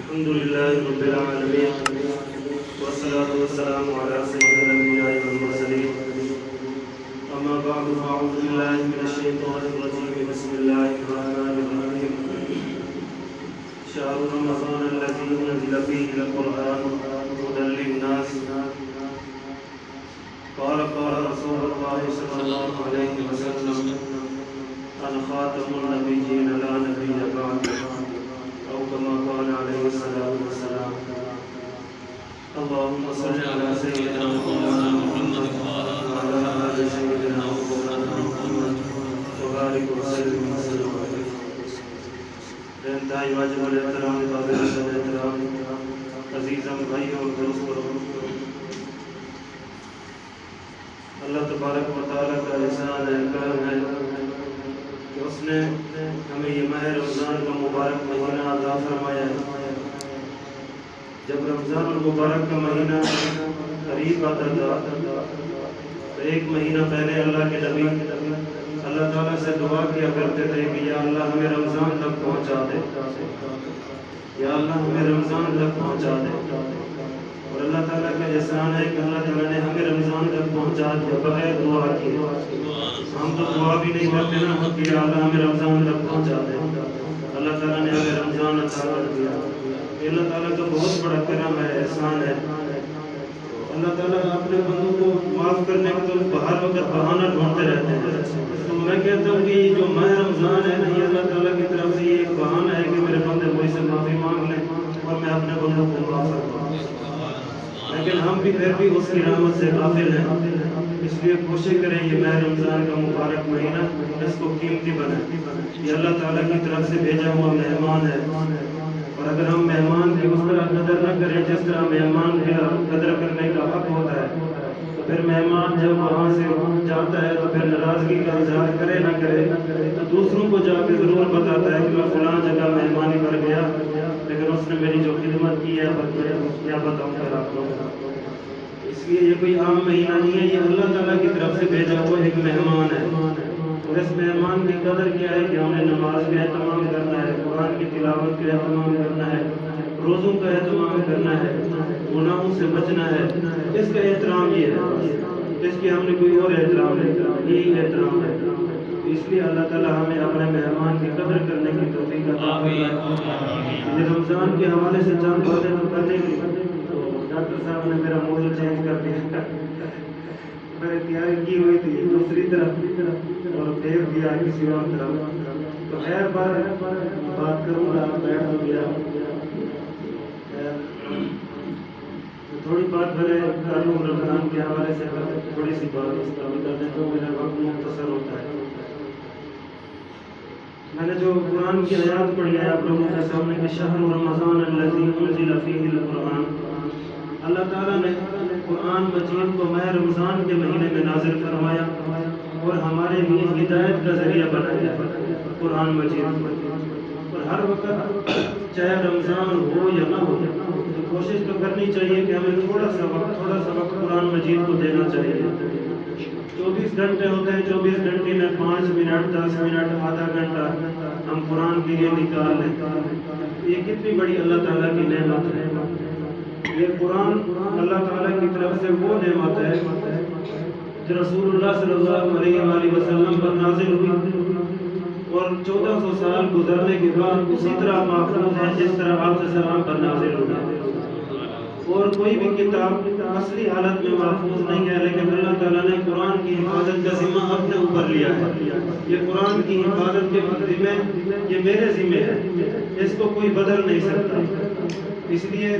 الحمد لله رب العالمين والصلاة والسلام على سيد الأنبياء والمرسلين أما بعد فأعوذ بالله من الشيطان الرجيم بسم الله الرحمن الرحيم شهر رمضان الذي أنزل فيه القرآن هدى للناس قال رسول الله صلى الله عليه وسلم أنا خاتم النبيين لا نبي بعد أو كما قال عليه الصلاة والسلام اللهم صل على سيدنا محمد وعلى آل سيدنا محمد وبارك وسلم عليه انتہائی واجب الاحترام قابل الاحترام عزیزم بھائی اور دوستوں، اللہ تبارک و تعالیٰ کا احسان ہے، کرم ہے کہ اس نے ہمیں یہ ماہ رمضان کا مبارک مہینہ عطا فرمایا ہے۔ جب رمضان المبارک کا مہینہ قریب آتا تھا تو ایک مہینہ پہلے اللہ کے نبی اللہ تعالیٰ سے دعا کیا کرتے تھے کہ یا اللہ ہمیں رمضان تک پہنچا دے، یا اللہ ہمیں رمضان تک پہنچا دے۔ اور اللہ تعالیٰ کا احسان ہے کہ اللہ تعالیٰ نے ہمیں رمضان تک پہنچا دیا بغیر دعا کیے۔ ہم تو دعا بھی نہیں کرتے نا کہ یا اللہ ہمیں رمضان تک پہنچا دے۔ اللہ تعالیٰ نے ہمیں رمضان عطا کر دیا۔ یہ اللہ تعالیٰ کا بہت بڑا کرم ہے، احسان ہے۔ اللہ تعالیٰ اپنے بندوں کو معاف کرنے کے تو ہر وقت بہانہ ڈھونڈتے رہتے ہیں۔ تو میں کہتا ہوں کہ یہ جو ماہ رمضان ہے نا، یہ اللہ تعالیٰ کی طرف سے یہ ایک بہانہ ہے کہ میرے بندے مجھ سے معافی مانگ لیں اور میں اپنے بندوں کو معاف کرواؤں۔ لیکن ہم بھی پھر بھی اس کی رحمت سے غافل ہیں، اس لیے کوشش کریں یہ ماہ رمضان کا مبارک مہینہ اس کو قیمتی بنائیں۔ یہ اللہ تعالیٰ کی طرف سے بھیجا ہوا مہمان ہے، اور اگر ہم مہمان کی اس طرح قدر نہ کریں جس طرح مہمان کی قدر کرنے کا حق ہوتا ہے، تو پھر مہمان جب وہاں سے جاتا ہے تو پھر ناراضگی کا اظہار کرے نہ کرے تو دوسروں کو جا کے ضرور بتاتا ہے کہ میں فلاں جگہ مہمانی پر گیا لیکن اس نے میری جو خدمت کی ہے کیا بتاؤں پھر آپ لوگوں کو۔ اس لیے یہ کوئی عام مہینہ نہیں ہے، یہ اللہ تعالیٰ کی طرف سے بھیجا ہوا ایک مہمان ہے، اور اس مہمان کی قدر کیا ہے کہ ہمیں نماز کا اہتمام کرنا ہے، قرآن کی تلاوت کا اہتمام کرنا ہے، روزوں کا اہتمام کرنا ہے، گناہوں سے بچنا ہے۔ اس کا احترام یہ ہے، اس کی ہم نے کوئی اور احترام نہیں کرنا، یہی احترام ہے۔ اس لیے اللہ تعالیٰ ہمیں اپنے مہمان کی قدر کرنے کی توفیق عطا فرمائے۔ یہ رمضان کے حوالے سے چند باتیں تو کرنے کی، تو ڈاکٹر صاحب نے میرا موضوع چینج کر دیا۔ میں نے تیاری کی ہوئی تھی دوسری طرف اور پھیر دیا کسی اور طرف، تو خیر بات کروں گا، بیٹھ ہو گیا تھوڑی بات بھلے کر لوں رمضان کے حوالے سے، تھوڑی سی بات اس طرح کر دیں تو میرا وقت مختصر ہوتا ہے۔ میں نے جو قرآن کی آیات پڑھی ہے آپ لوگوں کے سامنے کہ شہر رمضان الذی انزل فیہ القرآن، اللہ تعالیٰ نے قرآن مجید کو ماہ رمضان کے مہینے میں نازل فرمایا اور ہمارے لیے ہدایت کا ذریعہ بنایا قرآن مجید۔ اور ہر وقت چاہے رمضان ہو یا نہ ہو تو کوشش تو کرنی چاہیے کہ ہمیں تھوڑا سا وقت قرآن مجید کو دینا چاہیے۔ 24 گھنٹے ہوتے ہیں، 24 گھنٹے میں 5 منٹ 10 منٹ آدھا گھنٹہ ہم قرآن کے لیے نکال لیں، یہ کتنی بڑی اللہ تعالیٰ کی نعمت ہے۔ یہ قرآن اللہ تعالیٰ کی طرف سے وہ نعمت ہے جو رسول اللہ صلی اللہ علیہ وآلہ وسلم پر نازل ہوئی اور 1400 سال گزرنے کے بعد اسی طرح محفوظ ہے جس طرح آپ صلی اللہ علیہ وسلم پر نازل ہوئی۔ اور کوئی بھی کتاب اصلی حالت میں محفوظ نہیں ہے، لیکن اللہ تعالیٰ نے قرآن کی حفاظت کا ذمہ اپنے اوپر لیا ہے۔ یہ قرآن کی حفاظت کے ذمہ یہ میرے ذمہ ہے، اس کو کوئی بدل نہیں سکتا۔ اس لیے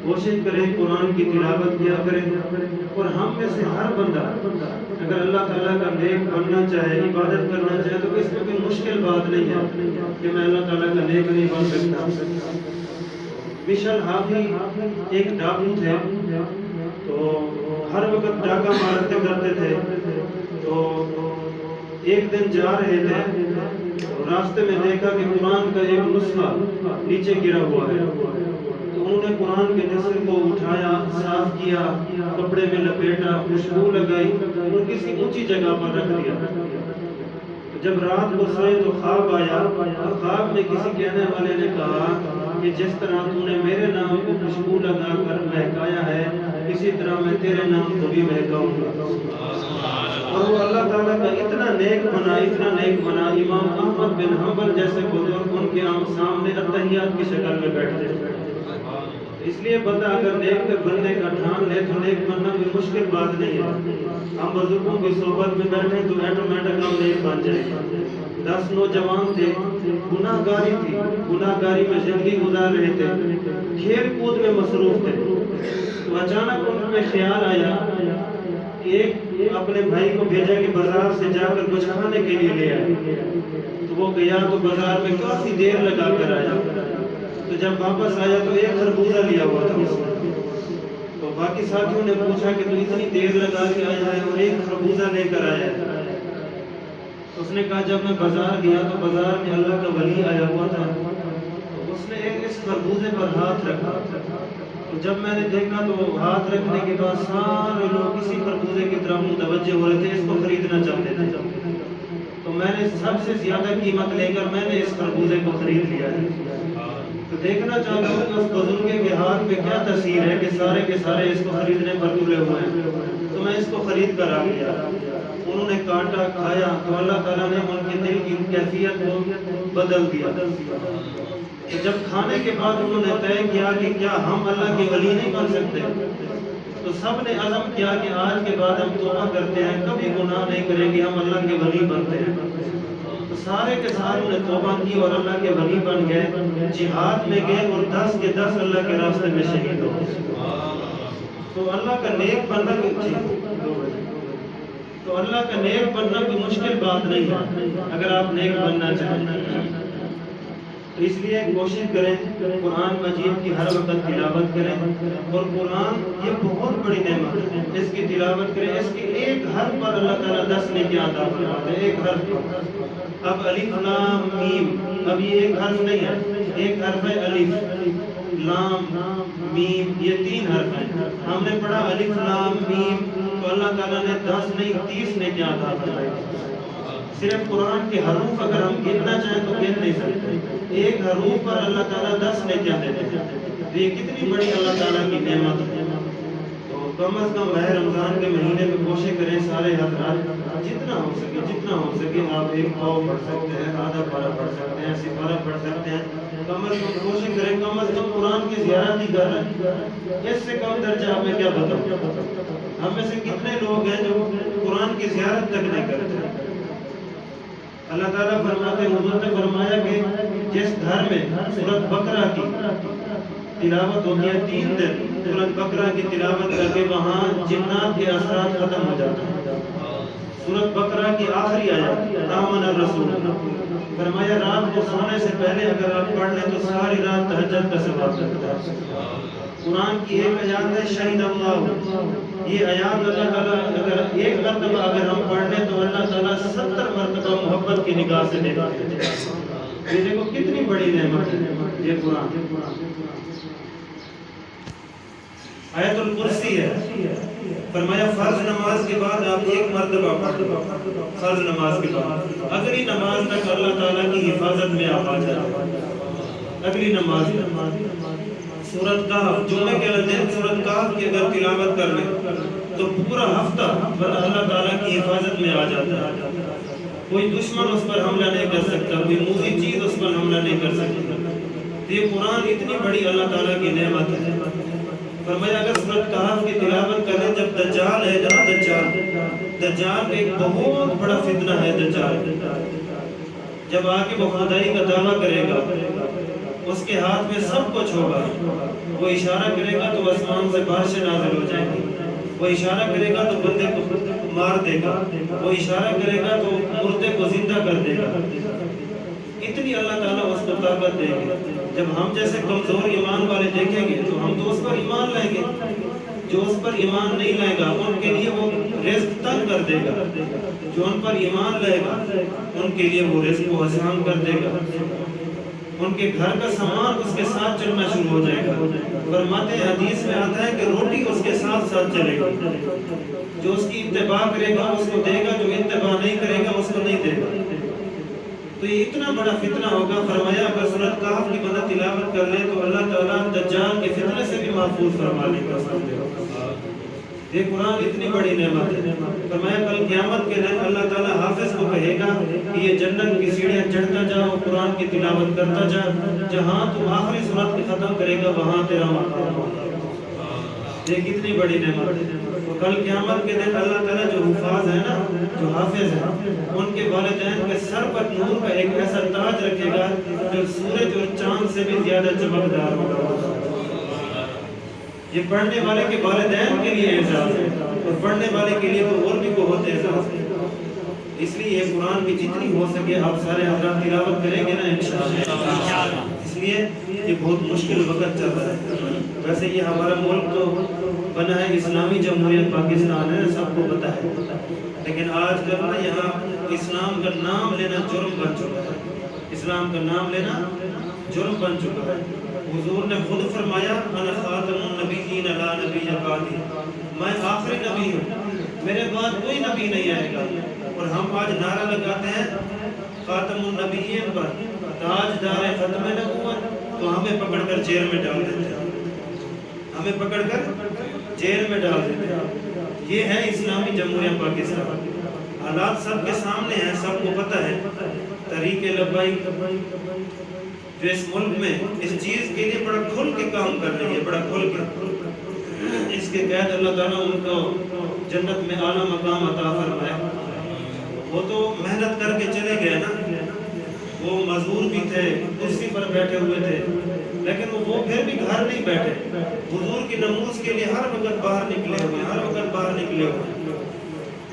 کوشش کریں قرآن کی تلاوت کیا کریں، اور ہم میں سے ہر بندہ اگر اللہ تعالیٰ کا نیک بننا چاہے، عبادت کرنا چاہے تو اس میں کوئی مشکل بات نہیں ہے کہ میں اللہ تعالیٰ کا نیک نہیں بن سکتا۔ مشل حافظ ایک ڈاکو تھے، تو ہر وقت ڈاکہ مارتے کرتے تھے۔ تو ایک دن جا رہے تھے، راستے میں دیکھا کہ قرآن کا ایک نسخہ نیچے گرا ہوا ہے، تو انہوں نے قرآن کے نسخے کو اٹھایا، صاف کیا، کپڑے میں لپیٹا، خوشبو لگائی اور کسی اونچی جگہ پر رکھ دیا۔ جب رات کو سوئے تو خواب آیا، خواب میں کسی کہنے والے نے کہا کہ جس طرح تو نے میرے نام کو خوشبو لگا کر مہکایا ہے اسی طرح میں تیرے نام کو بھی مہکاؤں گا۔ اور وہ اللہ تعالیٰ کا اتنا نیک بنا امام احمد بن حنبل جیسے بزرگ ان کے سامنے اتحیات کی شکل میں بیٹھتے۔ اس لیے بندہ اگر نیک بننے کا ٹھان لے تو نیک بننا بھی مشکل بات نہیں ہے۔ ہم بزرگوں کی صحبت میں بیٹھے تو ایٹومیٹک ہم نیک بن جائیں گے۔ 10 نوجوان تھے، گناہ گاری تھی، گناہ گاری میں زندگی گزار رہے تھے، کھیل کود میں مصروف تھے، تو اچانک ان میں خیال آیا کہ ایک اپنے بھائی کو بھیجا کہ بازار سے جا کر کچھ کھانے کے لیے لے آئے۔ تو وہ گیا تو بازار میں کافی دیر لگا کر آیا، تو جب واپس آیا تو ایک خربوزہ لیا ہوا تھا اس نے۔ تو باقی ساتھیوں نے پوچھا کہ تو اتنی دیر لگا کے آیا ہے اور ایک خربوزہ لے کر آیا ہے۔ اس نے کہا جب میں بازار گیا تو بازار میں اللہ کا ولی آیا ہوا تھا، تو اس نے اس خربوزے پر ہاتھ رکھا، تو جب میں نے دیکھا تو ہاتھ رکھنے کے بعد سارے لوگ اسی خربوزے کی طرف متوجہ ہو رہے تھے، اس کو خریدنا چاہتے تھے۔ تو میں نے سب سے زیادہ قیمت لے کر میں نے اس خربوزے کو خرید لیا ہے۔ تو دیکھنا چاہتا ہوں کہ اس بزرگ کے ہاتھ پہ کیا تاثیر ہے کہ سارے کے سارے اس کو خریدنے پر تلے ہوئے ہیں۔ تو میں اس کو خرید کر آ گیا، انہوں نے کاٹا، کھایا، تو اللہ تعالیٰ نے ان کے دل کی کیفیت کو بدل دیا۔ تو جب کھانے کے بعد انہوں نے طے کیا کہ کیا ہم اللہ کے ولی نہیں بن سکتے، تو سب نے عزم کیا کہ آج کے بعد ہم توبہ کرتے ہیں، کبھی گناہ نہیں کریں گے، ہم اللہ کے ولی بنتے ہیں۔ تو سارے کے سارے نے توبہ کی اور اللہ کے ولی بن گئے، جہاد میں گئے اور 10 کے 10 اللہ کے راستے میں شہید ہو گئے۔ تو اللہ کا نیک بننا کوئی مشکل بات نہیں ہے اگر آپ نیک بننا چاہیں۔ تو اس لیے کوشش کریں قرآن مجید کی ہر وقت تلاوت کریں، اور قرآن یہ بہت بڑی نعمت ہے، اس کی تلاوت کریں، اس کے ایک حرف پر اللہ تعالیٰ 10 نیکیاں عطا فرماتے ہیں، ایک حرف پر۔ اب الف لام میم، اب یہ ایک حرف نہیں ہے، ایک حرف ہے الف، لام، میم، یہ 3 حرف ہیں۔ ہم نے پڑھا الف لام میم، تو اللہ تعالیٰ نے 10 نہیں 30 نیکیاں عطا فرمائی۔ صرف قرآن کے حروف اگر ہم گننا چاہیں تو گن نہیں سکتے، ایک حروف پر اللہ تعالیٰ 10 نیکیاں دیتے ہیں۔ یہ کتنی بڑی اللہ تعالیٰ کی نعمت ہے۔ تو کم از کم ماہ رمضان کے مہینے میں کوشش کریں سارے حضرات، جتنا ہو سکے آپ ایک پاؤ پڑھ سکتے ہیں، آدھا پارہ پڑھ سکتے ہیں، سپارہ پڑھ سکتے ہیں، کم از کم کوشش کریں، کم از کم قرآن کی زیارت ہی کر رہے ہیں۔ اس سے کم درجہ آپ میں کیا بتاؤں؟ ہم میں سے کتنے لوگ ہیں جو قرآن کی زیارت تک نہیں کرتے؟ اللہ تعالیٰ فرماتے ہیں، حضور نے فرمایا کہ جس گھر میں سورۃ بقرہ کی تلاوت ہوتی ہے 3 دن، سورۃ بقرہ کی تلاوت کر کے وہاں جنات کے اثرات ختم ہو جاتے ہیں۔ سورۃ بقرہ کی آخری آیت آمن الرسول، فرمایا رات کو سونے سے پہلے اگر آپ پڑھ لیں تو ساری رات تہجد کا ثواب ملتا ہے۔ قرآن کی ایک آیات ہے شہید اللہ، یہ آیات اللہ تعالیٰ اگر ایک مرتبہ اگر ہم پڑھ لیں تو اللہ تعالیٰ 70 مرتبہ محبت کی نگاہ سے دیکھتے ہیں۔ یہ دیکھو کتنی بڑی نعمت ہے یہ قرآن۔ آیت الکرسی ہے، فرمایا فرض نماز کے بعد آپ ایک مرتبہ پڑھ لو، فرض نماز کے بعد اگلی نماز تک اللہ تعالیٰ کی حفاظت میں آپ آ جائیں۔ اگلی نماز سورۃ کہف، جمعے کے دن سورۃ کہف کی اگر تلاوت کر لیں تو پورا ہفتہ بندہ اللہ تعالیٰ کی حفاظت میں آ جاتا ہے۔ کوئی دشمن اس پر حملہ نہیں کر سکتا، کوئی موذی چیز اس پر حملہ نہیں کر سکتی۔ یہ قرآن اتنی بڑی اللہ تعالیٰ کی نعمت ہے۔ فرمایا اگر سورۃ کہف کی تلاوت کریں، جب دجال ہے دجال ایک بہت بڑا فتنہ ہے دجال، جب آگے وہ خدائی کا دعویٰ کرے گا، اس کے ہاتھ میں سب کچھ ہوگا، وہ اشارہ کرے گا تو آسمان سے بارشیں نازل ہو جائیں گی، وہ اشارہ کرے گا تو بندے کو مار دے گا، وہ اشارہ کرے گا تو مردے کو زندہ کر دے گا۔ اتنی اللہ تعالیٰ اس کو طاقت دے گا۔ جب ہم جیسے کمزور ایمان والے دیکھیں گے تو ہم تو اس پر ایمان لائیں گے، جو اس پر ایمان نہیں لائے گا ان کے لیے وہ رزق تنگ کر دے گا، جو ان پر ایمان لائے گا ان کے لیے وہ رزق کو آسان کر دے گا، ان کے گھر کا سامان اس کے ساتھ چلنا شروع ہو جائے گا۔ فرماتے ہیں حدیث میں آتا ہے کہ روٹی اس کے ساتھ ساتھ چلے گی، جو اس کی اتباع کرے گا اس کو دے گا، جو اتباع نہیں کرے گا اس کو نہیں دے گا۔ تو یہ اتنا بڑا فتنہ ہوگا. فرمایا اگر سورۃ کہف کی بندہ تلاوت کر لے تو اللہ تعالیٰ دجال کے فتنے سے بھی محفوظ فرما لے گا. یہ قرآن اتنی بڑی نعمت ہے. فرمایا کل قیامت کے دن اللہ تعالیٰ حافظ کو کہے گا کہ یہ جنت کی سیڑھیاں چڑھتا جا اور قرآن کی تلاوت کرتا جا, جہاں تو آخری سورت کی ختم کرے گا وہاں تیرا مقام ہوگا. یہ کتنی بڑی نعمت ہے. کل قیامت کے دن اللہ تعالیٰ جو حفاظ ہے نا, جو حافظ ہے, ان کے والدین کے سر پر نور کا ایک ایسا تاج رکھے گا جو سورج اور چاند سے بھی زیادہ چمکدار ہوگا. یہ پڑھنے والے کے والدین کے لیے اعزاز ہے اور پڑھنے والے کے لیے تو اور بھی بہت اعزاز ہے. اس لیے یہ قرآن کی جتنی ہو سکے آپ سارے حضرات تلاوت کریں گے نا انشاءاللہ. اس لیے یہ بہت مشکل وقت چل رہا ہے. ویسے یہ ہمارا ملک تو بنا ہے اسلامی جمہوریت پاکستان ہے, سب کو پتہ ہے, لیکن آج کل نا یہاں اسلام کا نام لینا جرم بن چکا ہے. اسلام کا نام لینا جرم بن چکا ہے. حضور نے خود فرمایا انا خاتم النبیین لا نبی بعدی, میں آخری نبی ہوں, میرے بعد کوئی نبی نہیں آئے گا. اور ہم آج نعرہ لگاتے ہیں خاتم النبیین پر, تاجدار ختم نبوت, تو ہمیں پکڑ کر جیل میں ڈال دیتے ہیں, ہمیں پکڑ کر جیل میں ڈال دیتے ہیں. یہ ہے اسلامی جمہوریہ پاکستان. حالات سب کے سامنے ہیں, سب کو پتہ ہے. تحریک لبیک جو اس ملک میں اس چیز کے لیے بڑا کھل کے کام کر رہی ہے, بڑا کھل کے, اس کے قید اللہ تعالیٰ ان کو جنت میں اعلیٰ مقام عطا فرمائے. وہ تو محنت کر کے چلے گئے نا, وہ مزدور بھی تھے, کرسی پر بیٹھے ہوئے تھے, لیکن وہ پھر بھی گھر نہیں بیٹھے. حضور کی نموز کے لیے ہر وقت باہر نکلے ہوئے, ہر وقت باہر نکلے ہوئے.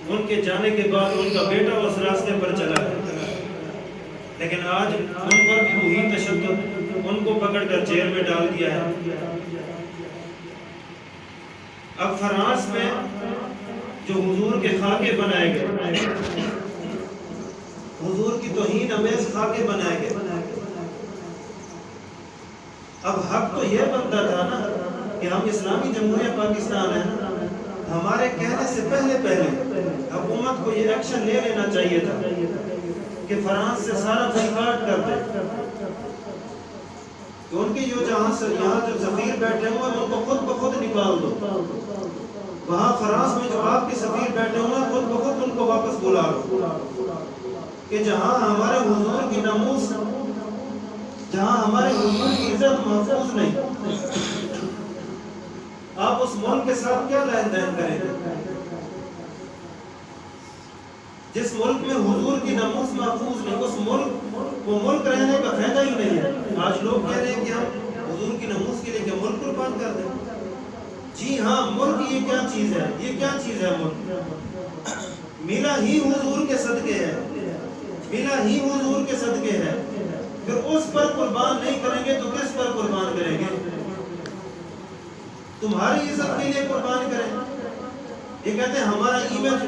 ان کے جانے کے بعد ان کا بیٹا اس راستے پر چلا گیا, لیکن آج ان پر بھی وہی تشدد, ان کو پکڑ کر جیل میں ڈال دیا ہے. اب فرانس میں جو حضور کے خاکے بنائے گئے, حضور کی توہین امیز خاکے بنائے گئے. اب حق تو یہ بنتا تھا نا کہ ہم اسلامی جمہوریہ پاکستان ہیں, ہمارے کہنے سے پہلے حکومت کو یہ ایکشن لے لینا چاہیے تھا کہ فرانس سے سارا بائیکاٹ کر دے. کہ ان کے یہاں جو سفیر بیٹھے ہوئے ان کو خود بخود نکال دو. وہاں فرانس میں جو آپ کے سفیر بیٹھے ہوئے خود بخود ان کو واپس بلا لو, کہ جہاں ہمارے حضور کی ناموس, جہاں ہمارے حضور کی عزت محفوظ نہیں, آپ اس ملک کے ساتھ کیا لین دین کریں گے؟ جس ملک میں حضور کی ناموس محفوظ نہیں, اس ملک وہ ملک رہنے کا فائدہ ہی نہیں ہے. آج لوگ کہہ رہے ہیں کہ ہم حضور کی ناموس کے لیے کیا ملک قربان کر دیں. جی ہاں, ملک یہ کیا چیز ہے, یہ کیا چیز ہے ملک؟ ملا ہی حضور کے صدقے ہے, ملا ہی حضور کے صدقے ہے. پھر اس پر قربان نہیں کریں گے تو کس پر قربان کریں گے؟ تمہاری عزت کے لیے قربان کریں. یہ کہتے ہیں ہمارا ایمیج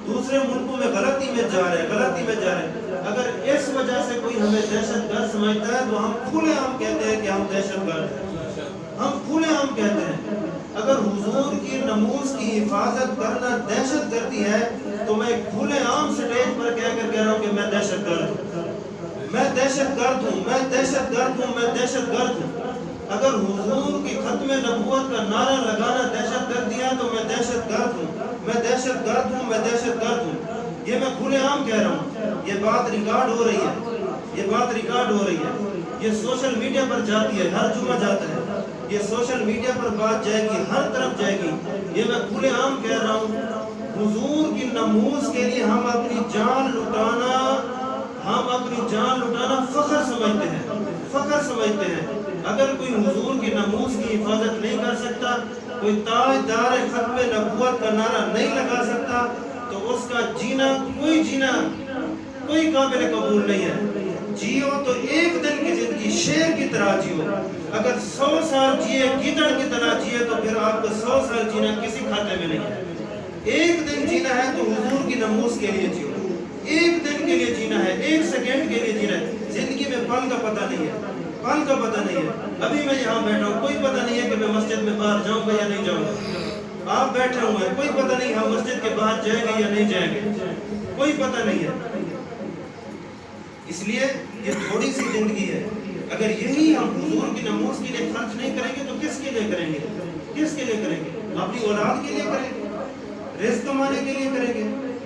دوسرے ملکوں میں غلط ایمیج جا رہا ہے, غلط ایمیج جا رہا ہے. اگر اس وجہ سے کوئی ہمیں دہشت گرد سمجھتا ہے تو ہم کھلے عام کہتے ہیں کہ ہم دہشت گرد ہیں, ہم کھلے عام کہتے ہیں. اگر حضور کی ناموس کی حفاظت کرنا دہشت گردی ہے تو میں کھلے عام سٹیج پر کہہ رہا ہوں کہ میں دہشت گرد ہوں, میں دہشت گرد ہوں, میں دہشت گرد ہوں, میں دہشت گرد ہوں. اگر حضور کی ختم نبوت کا نعرہ لگانا دہشت گردی ہے تو میں دہشت گرد ہوں, میں دہشت گرد ہوں, میں دہشت گرد ہوں. یہ میں کھلے عام کہہ رہا ہوں. یہ بات ریکارڈ ہو رہی ہے, یہ بات ریکارڈ ہو رہی ہے, یہ سوشل میڈیا پر جاتی ہے, ہر جمعہ جاتا ہے, یہ سوشل میڈیا پر بات جائے گی, ہر طرف جائے گی. یہ میں کھلے عام کہہ رہا ہوں. حضور کی ناموس کے لیے ہم اپنی جان لٹانا فخر سمجھتے ہیں, فخر سمجھتے ہیں. اگر کوئی حضور کی ناموس کی حفاظت نہیں کر سکتا, کوئی تاجدار ختم نبوت کا نعرہ نہیں لگا سکتا, تو اس کا جینا کوئی قابل قبول نہیں ہے. جیو تو ایک دن کی زندگی شیر کی طرح جیو. اگر 100 سال جیے گیدڑ کی طرح جیے تو پھر آپ کو 100 سال جینا کسی کھاتے میں نہیں ہے. ایک دن جینا ہے تو حضور کی ناموس کے لیے جیو, ایک دن کے لیے جینا ہے, ایک سیکنڈ کے لیے جینا ہے. زندگی میں پل کا پتہ نہیں ہے, پل کا پتہ نہیں ہے. ابھی میں یہاں بیٹھا ہوں, کوئی پتہ نہیں ہے کہ میں مسجد میں باہر جاؤں گا یا نہیں جاؤں گا. آپ بیٹھے ہوئے ہیں, کوئی پتہ نہیں ہم مسجد کے باہر جائیں گے یا نہیں جائیں گے, کوئی پتہ نہیں ہے. اس لیے یہ تھوڑی سی زندگی ہے، اگر یہی ہم حضور کی ناموس کے لیے خرچ نہیں کریں گے تو کس کے لیے کریں گے؟ کس کے لیے کریں گے؟ اپنی اولاد کے لیے کریں گے، رزق کمانے کے لیے کریں گے،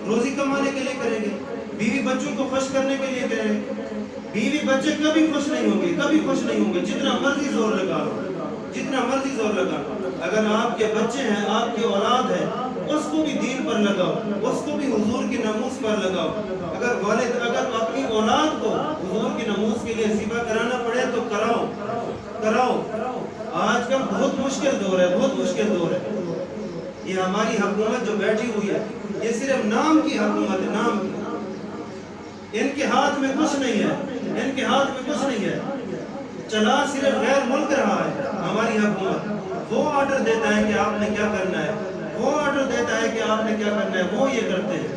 روزی کمانے کے لیے کریں گے، بیوی بچوں کو خوش کرنے کے لیے کریں گے۔ بیوی بچے کبھی خوش نہیں ہوں گے، کبھی خوش نہیں ہوں گے، جتنا مرضی زور لگا لو، جتنا مرضی زور لگا لو۔ اگر آپ کے بچے ہیں، آپ کی اولاد ہے، اس کو بھی دین پر لگاؤ، اس کو بھی حضور کی ناموس پر لگاؤ۔ اگر والد اگر اپنی اولاد کو حضور کی ناموس کے لیے ذبح کرانا پڑے تو کراؤ۔ آج کل بہت مشکل دور ہے، بہت مشکل دور ہے۔ یہ ہماری حکومت جو بیٹھی ہوئی ہے، یہ صرف نام کی حکومت ہے، نام کی۔ ان کے ہاتھ میں کچھ نہیں ہے، ان کے ہاتھ میں کچھ نہیں ہے، چلا صرف غیر ملک رہا ہے ہماری حکومت۔ وہ آرڈر دیتا ہے کہ آپ نے کیا کرنا ہے، وہ آرڈر دیتا ہے کہ آپ نے کیا کرنا ہے، وہ یہ کرتے ہیں۔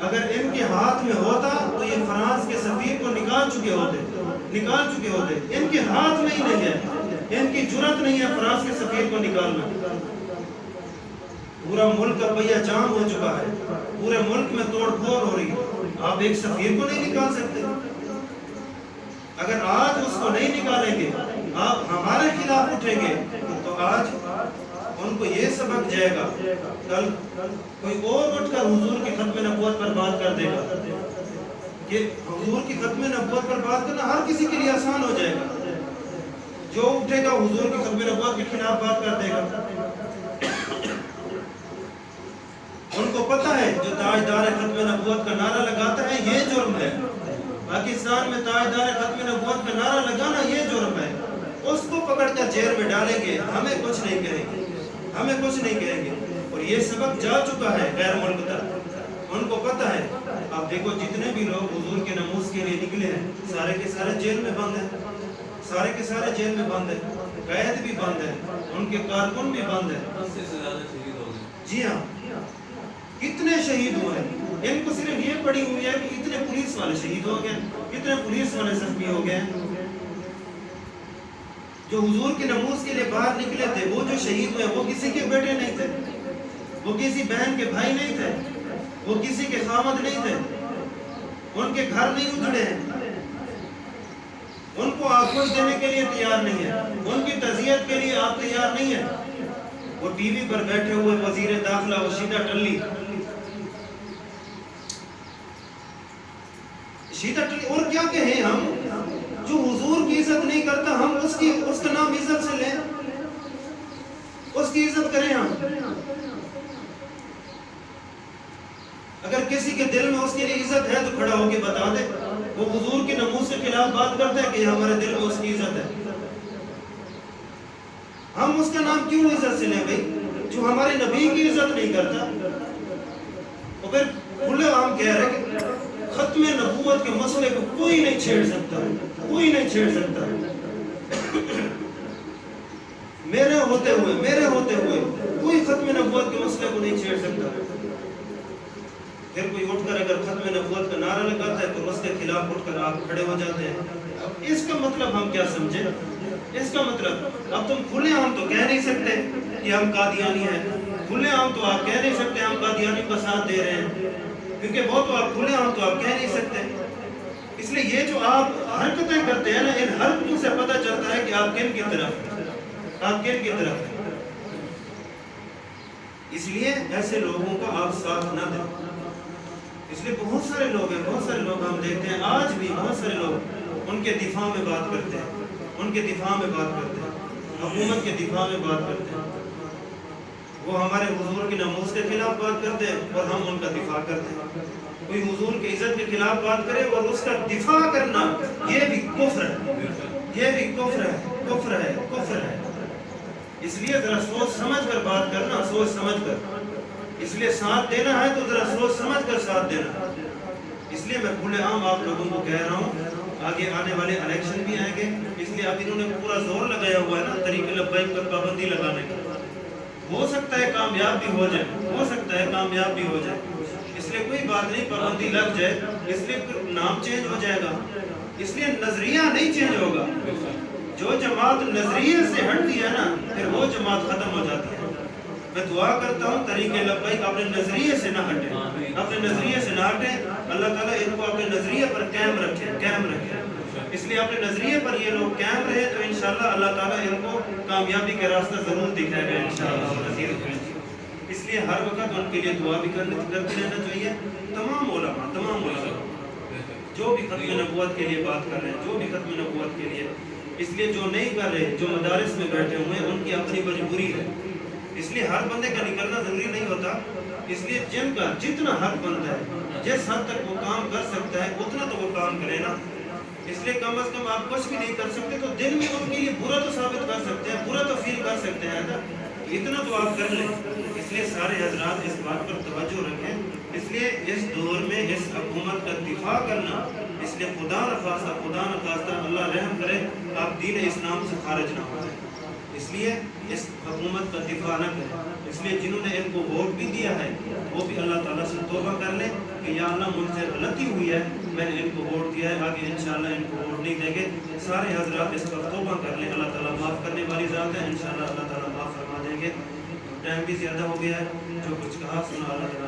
اگر ان کے ہاتھ میں ہوتا تو یہ فرانس کے سفیر کو نکال چکے ہوتے۔ ان کے ہاتھ میں ہی نہیں ہے، ان کی جرات نہیں ہے فرانس کے سفیر کو نکالنا۔ پورا ملک کا پہیہ جام ہو چکا ہے، پورے ملک میں توڑ پھوڑ ہو رہی ہے، آپ ایک سفیر کو نہیں نکال سکتے۔ اگر آج اس کو نہیں نکالیں گے، آپ ہمارے خلاف اٹھیں گے، تو آج ان کو یہ سبق جائے گا، کل کوئی اور اٹھ کر حضور کی ختم نبوت پر بات کر دے گا۔ کہ حضور کی ختم نبوت پر بات کرنا ہر کسی کے لیے آسان ہو جائے گا، جو اٹھے گا حضور کی ختم نبوت کے خلاف بات کر دے گا۔ ان کو پتہ ہے جو تاجدار ختم نبوت کا نعرہ لگاتا ہے یہ جرم ہے۔ پاکستان میں تاجدار ختم نبوت کا نعرہ لگانا یہ جرم ہے، اس کو پکڑ کر جیل میں ڈالیں گے، ہمیں کچھ نہیں کہیں گے۔ اور یہ سبق جا چکا ہے غیر ملک تک، ان کو پتہ ہے۔ آپ دیکھو جتنے بھی لوگ حضور کے ناموس کے لیے نکلے ہیں، سارے کے سارے جیل میں بند ہیں، قید بھی بند ہے، ان کے کارکن بھی بند ہے۔ جی ہاں، کتنے شہید ہوئے ہیں، ان کو صرف یہ پڑی ہوئی ہے کہ اتنے پولیس والے شہید ہو گئے، اتنے پولیس والے زخمی ہو گئے۔ جو حضور کے ناموس کے لیے باہر نکلے تھے، وہ جو شہید ہوئے وہ کسی کے بیٹے نہیں تھے، وہ کسی بہن کے بھائی نہیں تھے، وہ کسی کے خامد نہیں تھے، ان کے گھر نہیں اجڑے ہیں، ان کو آپ کچھ دینے کے لیے تیار نہیں ہے، ان کی تعزیت کے لیے آپ تیار نہیں ہے۔ وہ ٹی وی پر بیٹھے ہوئے وزیر داخلہ وشیدہ ٹلی اور کیا کہیں ہم، جو حضور کی عزت نہیں کرتا ہم اس کا نام عزت سے لیں، اس کی عزت کریں ہم۔ اگر کسی کے دل میں اس کے لیے عزت ہے تو کھڑا ہو کے بتا دے، وہ حضور کے ناموس کے خلاف بات کرتا ہے کہ ہمارے دل میں اس کی عزت ہے، ہم اس کا نام کیوں عزت سے لیں بھائی، جو ہمارے نبی کی عزت نہیں کرتا۔ اور پھر کھلے عام کہہ رہے کہ ختم نبوت کے مسئلے کو کوئی نہیں چھیڑ سکتا، میرے ہوتے ہوئے کوئی ختم نبوت کے مسئلے کو نہیں چھیڑ سکتا۔ پھر کوئی اٹھ کر اگر ختم نبوت کا نعرہ لگاتا ہے تو اس کے خلاف اٹھ کر آپ کھڑے ہو جاتے ہیں۔ اب اس کا مطلب ہم کیا سمجھیں؟ اس کا مطلب اب تم کھلے عام تو کہہ نہیں سکتے کہ ہم قادیانی ہیں، کھلے عام تو آپ کہہ نہیں سکتے ہم قادیانیوں کا ساتھ دے رہے ہیں، کیونکہ وہ تو آپ کھلے عام تو آپ کہہ نہیں سکتے۔ اس لیے یہ جو آپ حرکتیں کرتے ہیں نا، ان حرکتوں سے پتہ چلتا ہے کہ آپ کن کی طرف ہیں۔ اس لیے ایسے لوگوں کا آپ ساتھ نہ دیں۔ اس لیے بہت سارے لوگ ہم دیکھتے ہیں، آج بھی بہت سارے لوگ ان کے دفاع میں بات کرتے ہیں، حکومت کے دفاع میں بات کرتے ہیں، وہ ہمارے حضور کے ناموس کے خلاف بات کرتے ہیں اور ہم ان کا دفاع کرتے ہیں۔ کوئی حضور کی عزت کے خلاف بات کرے اور اس کا دفاع کرنا، یہ بھی کفر ہے۔ اس لیے ذرا سوچ سمجھ کر بات کرنا، سوچ سمجھ کر۔ اس لیے ساتھ دینا ہے تو ذرا سوچ سمجھ کر ساتھ دینا۔ اس لیے میں کھلے عام آپ لوگوں کو کہہ رہا ہوں، آگے آنے والے الیکشن بھی آئیں گے، اس لیے اب انہوں نے پورا زور لگایا ہوا ہے نا طریق لبیک پر پابندی لگانے کا۔ ہو سکتا ہے کامیاب بھی ہو جائے، اس لیے کوئی بات نہیں، پابندی لگ جائے، اس لیے نام چینج ہو جائے گا، اس لیے نظریہ نہیں چینج ہوگا۔ جو جماعت نظریے سے ہٹتی ہے نا، پھر وہ جماعت ختم ہو جاتی ہے۔ میں دعا کرتا ہوں طریق لبیک اپنے نظریے سے نہ ہٹیں، اللہ تعالیٰ ان کو اپنے نظریے پر قائم قائم رکھیں. اس لیے اپنے نظریے پر یہ لوگ قائم رہے تو انشاءاللہ اللہ تعالیٰ ان کو کامیابی کا راستہ ضرور دکھائے گا انشاءاللہ. اس لیے ہر وقت ان کے لیے دعا بھی کرتے رہنا چاہیے. تمام علماء جو بھی ختم نبوت کے لیے بات کر رہے ہیں, جو بھی ختم نبوت کے لیے, اس لیے جو نہیں کر رہے, جو مدارس میں بیٹھے ہوئے ہیں, ان کی اپنی مجبوری ہے. اس لیے ہر بندے کا نکلنا ضروری نہیں ہوتا. اس لیے جن کا جتنا حق بنتا ہے, جس حد تک وہ کام کر سکتا ہے اتنا تو وہ کام کرے نا. اس لیے کم از کم آپ کچھ بھی نہیں کر سکتے تو دل میں ان کے لیے برا تو ثابت کر سکتے ہیں, برا تو فیل کر سکتے ہیں نا, اتنا تو آپ کر لیں. اس لیے سارے حضرات اس بات پر توجہ رکھیں. اس لیے اس دور میں اس حکومت کا دفاع کرنا, اس لیے خدا نخواستہ اللہ رحم کرے آپ دین اسلام سے خارج نہ ہو جائیں. اس لیے اس حکومت کا دفاع نہ کریں. اس لیے جنہوں نے ان کو ووٹ بھی دیا ہے وہ بھی اللہ تعالیٰ سے توبہ کر لیں کہ یا اللہ مجھ سے غلطی ہوئی ہے, میں نے ان کو ووٹ دیا ہے, آگے انشاءاللہ ان کو ووٹ نہیں دیں گے. سارے حضرات اس پر توبہ کر لیں. اللہ تعالیٰ معاف کرنے والی ذات ہے, انشاءاللہ اللہ تعالیٰ معاف فرما دیں گے. ٹائم بھی زیادہ ہو گیا ہے. جو کچھ کہا سنا اللہ تعالیٰ